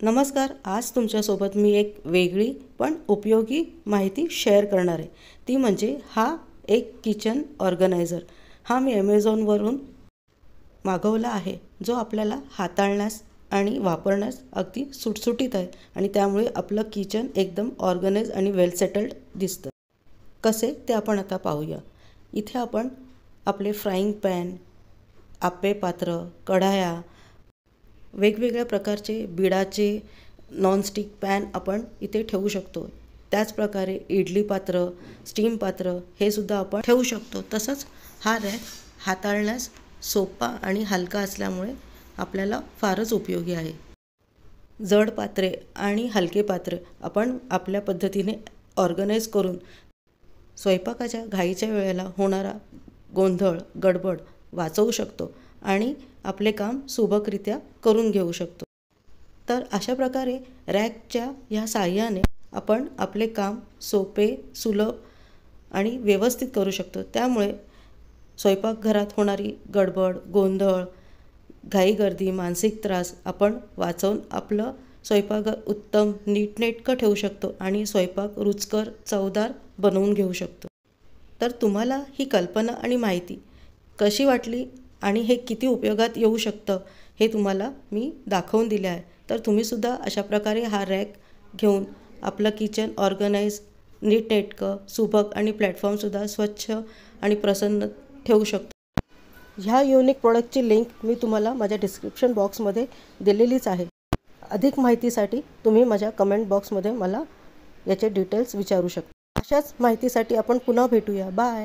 नमस्कार. आज तुमच्यासोबत मी एक वेगळी पण उपयोगी माहिती शेअर करणार आहे. ती म्हणजे हा एक किचन ऑर्गनायझर. हा मी ॲमेझॉनवरून मागवला आहे, जो आपल्याला हाताळण्यास आणि वापरण्यास अगदी सुटसुटीत आहे आणि त्यामुळे आपलं किचन एकदम ऑर्गनाइज आणि वेल सेटल्ड दिसतं. कसे ते आपण आता पाहूया. इथे आपण आपले फ्राईंग पॅन, आप्पे पात्र, कढाया, वेगवेगळ्या प्रकारचे बिडाचे नॉनस्टिक पॅन आपण इथे ठेवू शकतो. त्याचप्रकारे इडली पात्र, स्टीम पात्र हे सुद्धा आपण ठेवू शकतो. तसंच हा रॅक हाताळण्यास सोपा आणि हलका असल्यामुळे आपल्याला फारच उपयोगी आहे. जड पात्रे आणि हलके पात्रे आपण आपल्या पद्धतीने ऑर्गनाइज करून स्वयंपाकाच्या घाईच्या वेळेला होणारा गोंधळ, गडबड वाचवू शकतो आणि आपले काम सुबकरित्या करून घेऊ शकतो. तर अशा प्रकारे रॅकच्या ह्या साहाय्याने आपण आपले काम सोपे, सुलभ आणि व्यवस्थित करू शकतो. त्यामुळे स्वयंपाकघरात होणारी गडबड, गोंधळ, घाईगर्दी, मानसिक त्रास आपण वाचवून आपलं स्वयंपाकघर उत्तम, नीटनेटकं ठेवू शकतो आणि स्वयंपाक रुचकर, चवदार बनवून घेऊ शकतो. तर तुम्हाला ही कल्पना आणि माहिती कशी वाटली आणि हे किती उपयोगात येऊ शकतं हे तुम्हाला मी दाखवून दिले आहे. तर तुम्हीसुद्धा अशा प्रकारे हा रॅक घेऊन आपलं किचन ऑर्गनाइज, नीटनेटकं, सुबक आणि प्लॅटफॉर्मसुद्धा स्वच्छ आणि प्रसन्न ठेवू शकतो. ह्या युनिक प्रॉडक्टची लिंक मी तुम्हाला माझ्या डिस्क्रिप्शन बॉक्समध्ये दिलेलीच आहे. अधिक माहितीसाठी तुम्ही माझ्या कमेंट बॉक्समध्ये मला याचे डिटेल्स विचारू शकता. अशाच माहितीसाठी आपण पुन्हा भेटूया. बाय.